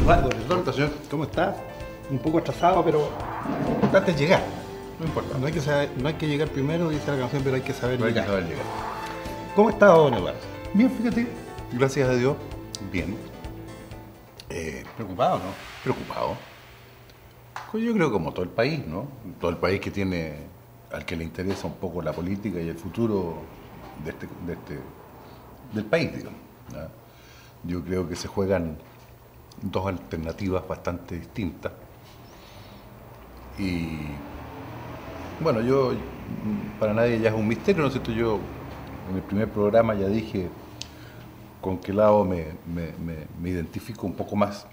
Don Eduardo, señor, ¿cómo está? Un poco atrasado, pero lo importante es llegar. No importa. No hay que llegar primero, dice la canción, pero hay que saber No hay que llegar. saber llegar. ¿Cómo está, don Eduardo? Bien, fíjate, gracias a Dios, bien. ¿Preocupado, no? Preocupado. Pues yo creo como todo el país, ¿no? Todo el país que tiene, al que le interesa un poco la política y el futuro del país, digamos, ¿ya? Yo creo que se juegan dos alternativas bastante distintas. Y bueno, para nadie ya es un misterio, ¿no es cierto? Yo en el primer programa ya dije con qué lado me identifico un poco más.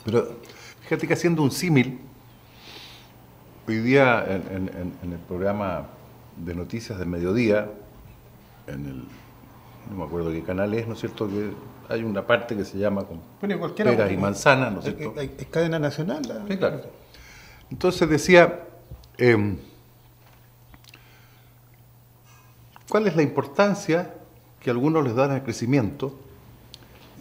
Pero fíjate que haciendo un símil, hoy día en el programa de noticias de mediodía, no me acuerdo qué canal es, ¿no es cierto?, que hay una parte que se llama con peras y manzanas, ¿no es cierto? Es cadena nacional. Sí, claro. Entonces decía, ¿cuál es la importancia que algunos les dan al crecimiento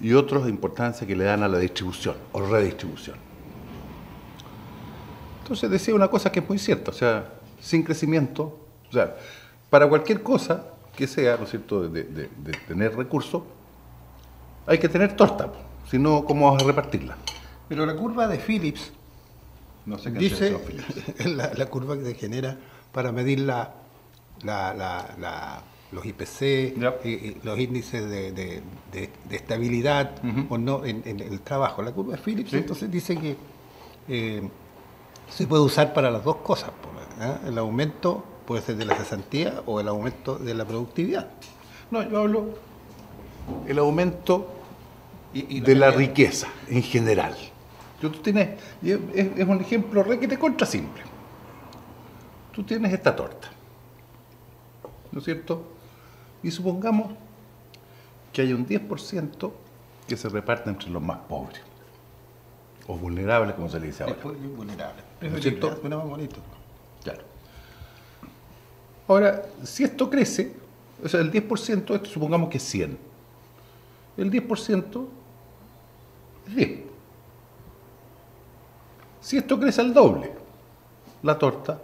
y otros la importancia que le dan a la distribución o redistribución? Entonces decía una cosa que es muy cierta, o sea, sin crecimiento, o sea, para cualquier cosa que sea, ¿no es cierto?, de tener recursos, hay que tener torta, si no, ¿cómo vas a repartirla? Pero la curva de Phillips No sé qué dice, hacer eso, la curva que se genera para medir los IPC, Yep. los índices de estabilidad o no en el trabajo. La curva de Phillips, Sí. entonces dice que se puede usar para las dos cosas. El aumento puede ser de la cesantía o el aumento de la productividad. No, yo hablo el aumento Y de la calidad. riqueza en general. Tú tienes, y es un ejemplo requete contra simple. Tú tienes esta torta, ¿no es cierto? Y supongamos que hay un 10% que se reparte entre los más pobres o vulnerables, como se le dice ahora. Es vulnerable. ¿No es cierto? Suena más bonito. Claro. Ahora, si esto crece, o sea, el 10%, esto supongamos que es 100. El 10% es 10. Si esto crece al doble, la torta,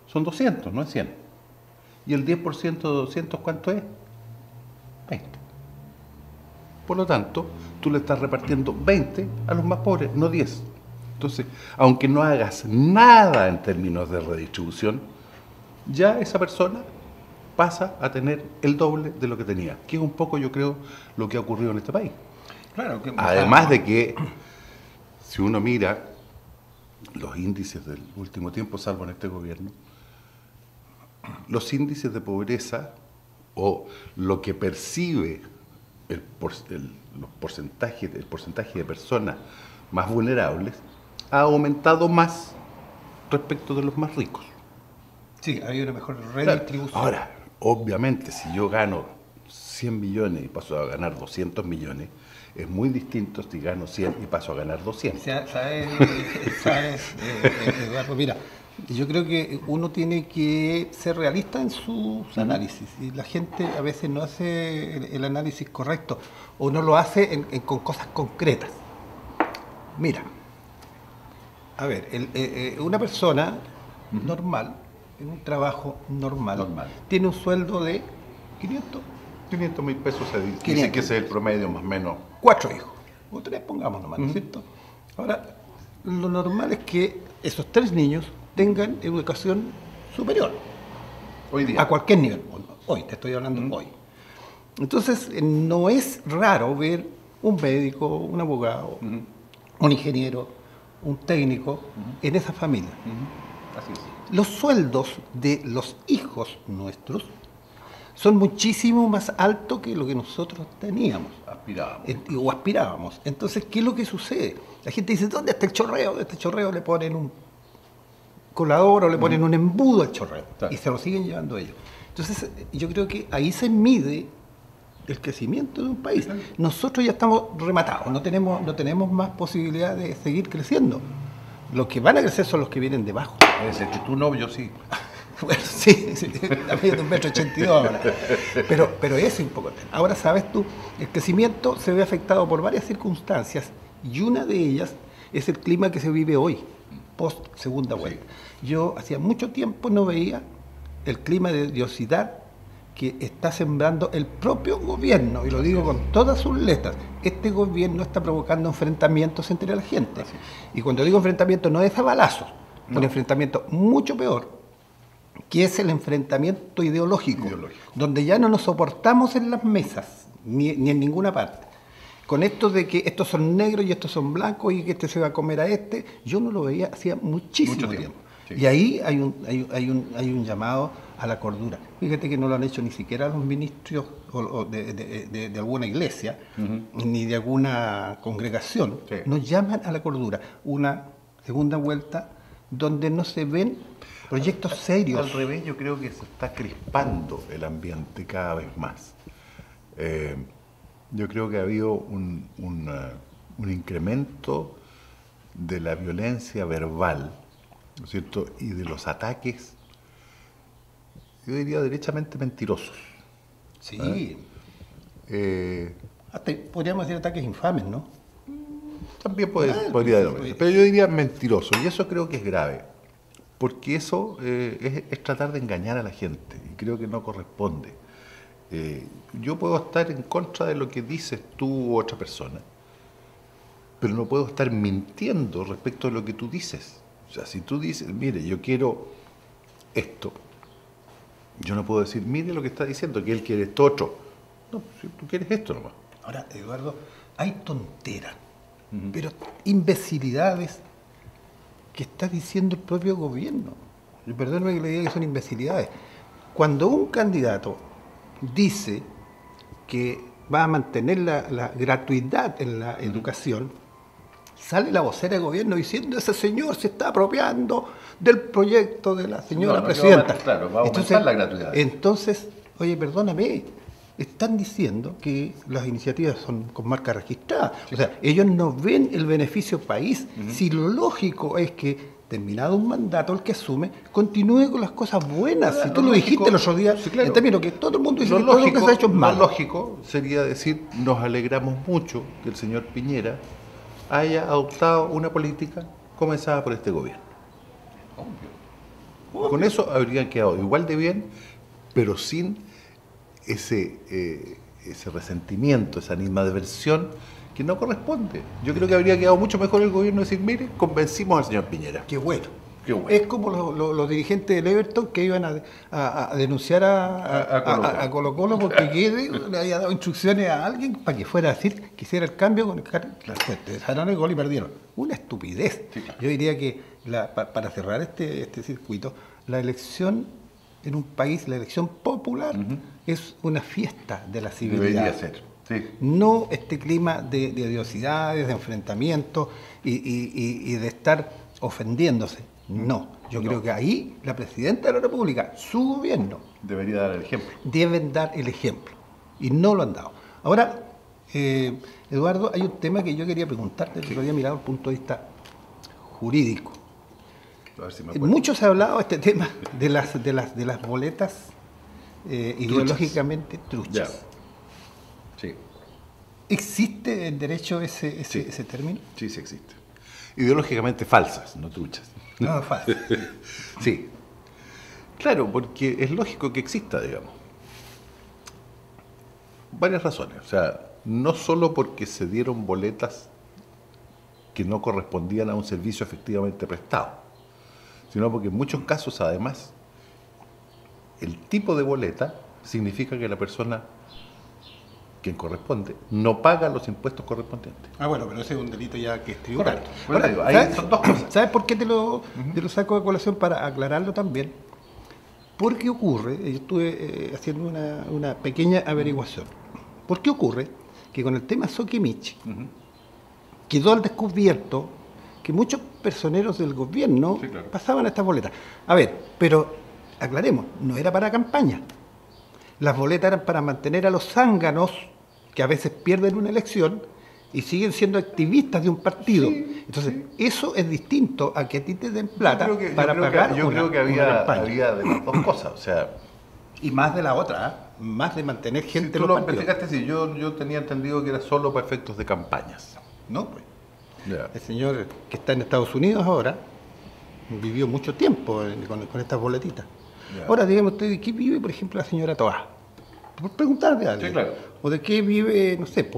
son 200, no es 100. ¿Y el 10% de 200 cuánto es? 20. Por lo tanto, tú le estás repartiendo 20 a los más pobres, no 10. Entonces, aunque no hagas nada en términos de redistribución, ya esa persona pasa a tener el doble de lo que tenía, que es un poco, yo creo, lo que ha ocurrido en este país. Claro, que, Además de que, si uno mira los índices del último tiempo, salvo en este gobierno, los índices de pobreza o lo que percibe el porcentaje de personas más vulnerables ha aumentado más respecto de los más ricos. sí, hay una mejor redistribución. Ahora, obviamente, si yo gano 100 millones y paso a ganar 200 millones, es muy distinto si gano 100 y paso a ganar 200. ¿Sabes, Eduardo? Mira, yo creo que uno tiene que ser realista en sus análisis y la gente a veces no hace el análisis correcto o no lo hace con cosas concretas. Mira, a ver, una persona normal, en un trabajo normal, tiene un sueldo de 500.000 pesos se dice 500. que ese es el promedio más o menos. 4 hijos, o 3 pongamos nomás, ¿no es cierto? Ahora, lo normal es que esos 3 niños tengan educación superior, Hoy día. a cualquier nivel. Hoy, te estoy hablando hoy. Entonces, no es raro ver un médico, un abogado, un ingeniero, un técnico en esa familia. Así es. Los sueldos de los hijos nuestros son muchísimo más altos que lo que nosotros teníamos. Aspirábamos. O aspirábamos. Entonces, ¿qué es lo que sucede? La gente dice, ¿dónde está el chorreo? De este chorreo le ponen un colador o le ponen un embudo al chorreo. Claro. Y se lo siguen llevando ellos. Entonces, yo creo que ahí se mide el crecimiento de un país. Claro. Nosotros ya estamos rematados, no tenemos más posibilidad de seguir creciendo. Los que van a crecer son los que vienen debajo. Es decir, que tú no, yo sí. Bueno, sí, la media de 1,82 m ahora. Pero eso es un poco el tema. Ahora, sabes tú, el crecimiento se ve afectado por varias circunstancias Y una de ellas es el clima que se vive hoy, post segunda vuelta. Yo hacía mucho tiempo no veía el clima de odiosidad que está sembrando el propio gobierno, y lo digo con todas sus letras. Este gobierno está provocando enfrentamientos entre la gente. Y cuando digo enfrentamiento no es a balazos, es un enfrentamiento mucho peor, que es el enfrentamiento ideológico, donde ya no nos soportamos en las mesas, ni en ninguna parte. Con esto de que estos son negros y estos son blancos y que este se va a comer a este, yo no lo veía hacía muchísimo tiempo. Sí. Y ahí hay un llamado a la cordura. Fíjate que no lo han hecho ni siquiera los ministros de alguna iglesia, ni de alguna congregación. Sí. Nos llaman a la cordura. Una segunda vuelta donde no se ven proyectos serios. Al revés, yo creo que se está crispando el ambiente cada vez más. Yo creo que ha habido un incremento de la violencia verbal, ¿no es cierto?, y de los ataques, yo diría derechamente mentirosos. Sí. Hasta podríamos decir ataques infames, ¿no? También podría decir, pero yo diría mentirosos, y eso creo que es grave, porque eso es tratar de engañar a la gente, y creo que no corresponde. Yo puedo estar en contra de lo que dices tú u otra persona, pero no puedo estar mintiendo respecto de lo que tú dices. O sea, si tú dices, mire, yo quiero esto, yo no puedo decir, mire lo que está diciendo, que él quiere esto otro. No, si tú quieres esto nomás. Ahora, Eduardo, hay tonteras, pero imbecilidades que está diciendo el propio gobierno. Perdóname que le diga que son imbecilidades. Cuando un candidato dice que va a mantener la gratuidad en la educación, sale la vocera de gobierno diciendo ese señor se está apropiando del proyecto de la señora presidenta. Claro, va a aumentar la gratuidad. Entonces, oye, perdóname, están diciendo que las iniciativas son con marca registrada. Sí. O sea, ellos no ven el beneficio país. Si lo lógico es que, terminado un mandato, el que asume, continúe con las cosas buenas. Si tú lo dijiste el otro día, en términos que todo el mundo dice que todo lo que se ha hecho es malo. Lo lógico sería decir, nos alegramos mucho que el señor Piñera haya adoptado una política comenzada por este gobierno. Obvio. Con eso habrían quedado igual de bien, pero sin ese resentimiento, esa animadversión que no corresponde. Yo creo que habría quedado mucho mejor el gobierno decir, mire, convencimos al señor Piñera. Qué bueno. Qué bueno. Es como los dirigentes del Everton que iban a denunciar a Colo-Colo porque le había dado instrucciones a alguien para que fuera a decir que hiciera el cambio con la suerte. Dejaron el gol y perdieron. Una estupidez. Sí, claro. Yo diría que para cerrar este circuito, la elección en un país, la elección popular, es una fiesta de la civilidad. Debería ser. Sí. No este clima de odiosidades, de enfrentamientos y de estar ofendiéndose. No, yo creo que ahí la Presidenta de la República, su gobierno, debería dar el ejemplo. Deben dar el ejemplo. Y no lo han dado. Ahora, Eduardo, hay un tema que yo quería preguntarte, que lo había mirado desde el punto de vista jurídico. A ver si me acuerdo. Mucho se ha hablado de este tema de las boletas ideológicamente truchas. Ya. Sí. ¿Existe en derecho ese término? Sí, sí existe. Ideológicamente falsas, no truchas. No, falsas. Sí. Claro, porque es lógico que exista, digamos. Varias razones. O sea, no solo porque se dieron boletas que no correspondían a un servicio efectivamente prestado, sino porque en muchos casos, además, el tipo de boleta significa que la persona quien corresponde no paga los impuestos correspondientes. Ah, bueno, pero ese es un delito ya que es tributario. Bueno, digo, ahí son dos cosas. ¿Sabes por qué te lo saco de colación? Para aclararlo también. ¿Por qué ocurre? Yo estuve haciendo una pequeña averiguación. ¿Por qué ocurre que con el tema Soquimich quedó al descubierto que muchos personeros del gobierno pasaban estas boletas? A ver, pero aclaremos, no era para campaña. Las boletas eran para mantener a los zánganos, que a veces pierden una elección, y siguen siendo activistas de un partido. Sí, entonces, eso es distinto a que a ti te den plata para pagar yo creo que había de las dos cosas, o sea... Y más de la otra, más de mantener gente en los partidos. Sí, yo tenía entendido que era solo para efectos de campañas. No, pues. Ya. El señor que está en Estados Unidos ahora vivió mucho tiempo con estas boletitas. Ya. Ahora, dígame usted, ¿de qué vive, por ejemplo, la señora Toá? Por preguntarle a alguien. Sí, claro. O de qué vive, no sé,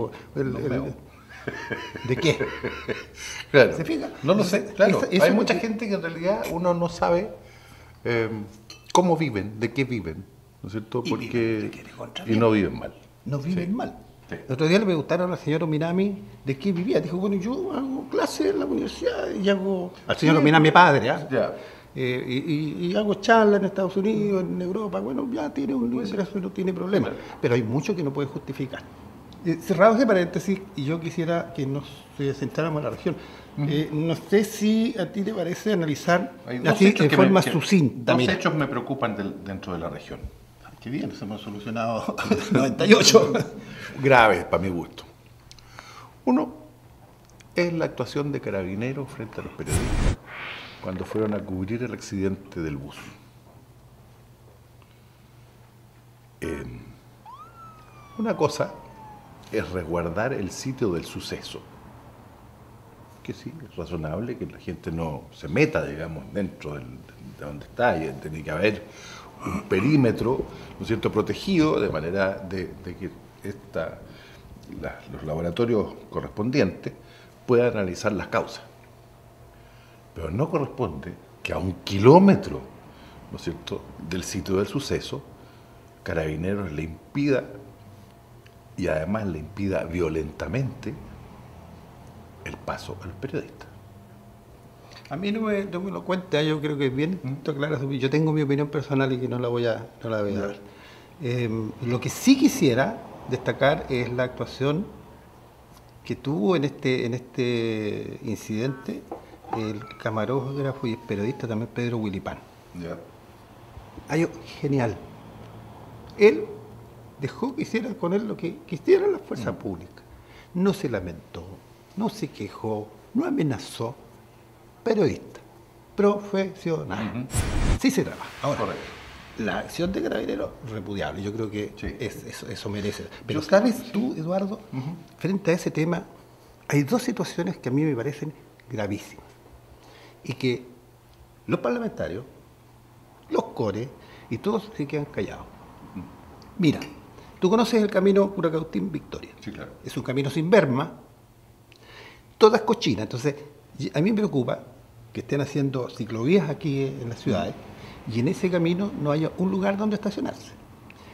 ¿de qué? Claro. ¿Se fija? No lo sé, claro. Eso Hay es mucha lo que- gente que en realidad uno no sabe cómo viven, de qué viven, ¿no es cierto? Y Porque viven de qué de contra y no viven mal. No viven Sí. mal. Sí. El otro día le preguntaron a la señora Minami de qué vivía. Dijo, bueno, yo hago clases en la universidad y hago... Al señor Sí. Minami padre, ¿ah? Ya. Y hago charlas en Estados Unidos, en Europa. Bueno, ya tiene un ingreso y no tiene problema. Claro. Pero hay mucho que no puede justificar. Cerrado ese paréntesis, y yo quisiera que nos centráramos en la región. No sé si a ti te parece analizar Hay dos así hechos de que forma que- sucinta. Dos Mira. hechos me preocupan dentro de la región. Qué bien, se hemos solucionado 98. Graves, para mi gusto. Uno es la actuación de Carabineros frente a los periodistas cuando fueron a cubrir el accidente del bus. Una cosa es resguardar el sitio del suceso, que sí, es razonable que la gente no se meta, digamos, dentro de donde está, y tiene que haber un perímetro, ¿no es cierto?, protegido, de manera de que los laboratorios correspondientes puedan analizar las causas. Pero no corresponde que a 1 kilómetro, ¿no es cierto?, del sitio del suceso, Carabineros le impida, y además le impida violentamente, el paso a los periodistas. A mí no me lo cuenta, yo creo que es bien clara. Yo tengo mi opinión personal y que no la voy a dar. Lo que sí quisiera destacar es la actuación que tuvo en este incidente el camarógrafo y el periodista también Pedro Wilipán. Ya. Genial. Él dejó que hicieran con él lo que quisieran las fuerzas públicas. No se lamentó, no se quejó, no amenazó. Periodista, profesional. Sí se trabaja. Ahora, Correcto. la acción de Carabineros, repudiable. Yo creo que Sí. eso merece. Pero ¿sabes tú, Eduardo? Frente a ese tema, hay dos situaciones que a mí me parecen gravísimas. Y que los parlamentarios, los cores y todos se quedan callados. Mira, tú conoces el camino Curacautín-Victoria. Sí, claro. Es un camino sin berma, todas cochinas. Entonces, a mí me preocupa que estén haciendo ciclovías aquí en las ciudades y en ese camino no haya un lugar donde estacionarse.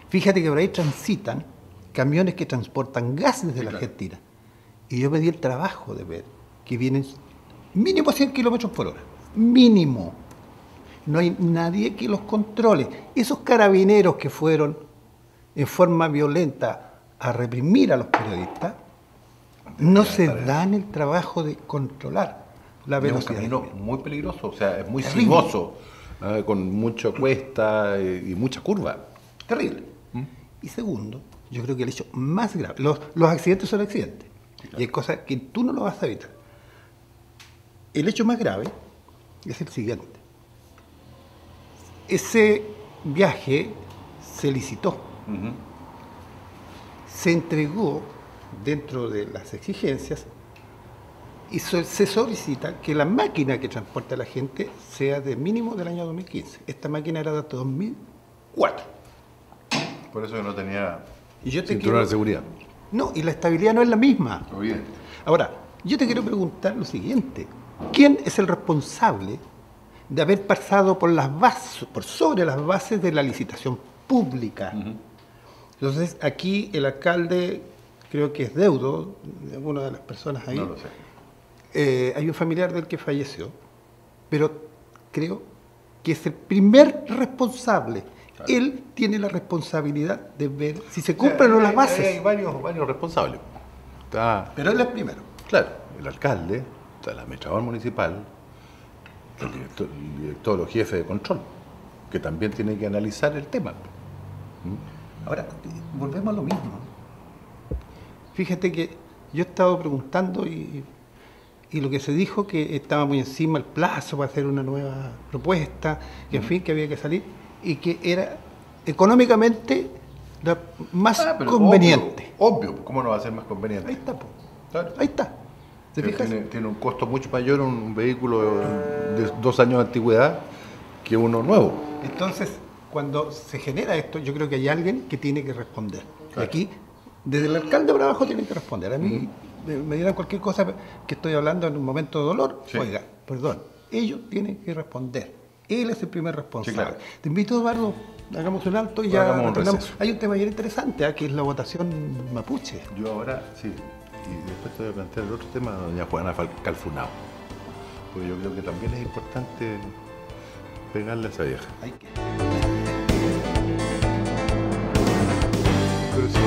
Fíjate que por ahí transitan camiones que transportan gas desde la claro. Argentina. Y yo me di el trabajo de ver que vienen mínimo 100 kilómetros por hora. Mínimo. No hay nadie que los controle. Esos carabineros que fueron en forma violenta a reprimir a los periodistas, no se dan el trabajo de controlar la Es un velocidad. camino muy peligroso, o sea, es muy Terrible. sinuoso, con mucha cuesta y mucha curva. Terrible. Y segundo, yo creo que el hecho más grave, los accidentes son accidentes, y hay cosas que tú no lo vas a evitar. El hecho más grave es el siguiente. Ese viaje se licitó, se entregó dentro de las exigencias y se solicita que la máquina que transporta a la gente sea de mínimo del año 2015. Esta máquina era de 2004. Por eso yo no tenía Y yo te cinturón quiero- de seguridad. No, y la estabilidad no es la misma. Evidente. Ahora, yo te quiero preguntar lo siguiente. ¿Quién es el responsable de haber pasado por sobre las bases de la licitación pública? Entonces, aquí el alcalde, creo que es deudo, de una de las personas ahí. No lo sé. Hay un familiar del que falleció, pero creo que es el primer responsable. Claro. Él tiene la responsabilidad de ver si se cumplen o no las bases. Hay varios responsables. Está, Pero él es el primero. claro, el alcalde, está el administrador municipal, el director o jefe de control, que también tiene que analizar el tema. Ahora, volvemos a lo mismo. Fíjate que yo he estado preguntando y lo que se dijo que estaba muy encima el plazo para hacer una nueva propuesta, que en fin, que había que salir, y que era económicamente la más Pero conveniente. Obvio, ¿cómo no va a ser más conveniente? Ahí está, po. Claro. Ahí está. ¿Te fijas? Tiene un costo mucho mayor un vehículo de 2 años de antigüedad que uno nuevo. Entonces, cuando se genera esto, yo creo que hay alguien que tiene que responder. Claro. Aquí, desde el alcalde para abajo, tienen que responder. A mí me dirán cualquier cosa que estoy hablando en un momento de dolor. Sí. Oiga, perdón, ellos tienen que responder. Él es el primer responsable. Sí, claro. Te invito, Eduardo, hagamos un alto y ya Hagamos un retornamos. receso. Hay un tema bien interesante, que es la votación mapuche. Yo ahora, sí, y después te voy a plantear el otro tema de doña Juana Calfunao. Porque yo creo que también es importante pegarle a esa vieja. Hay que... Pero sí,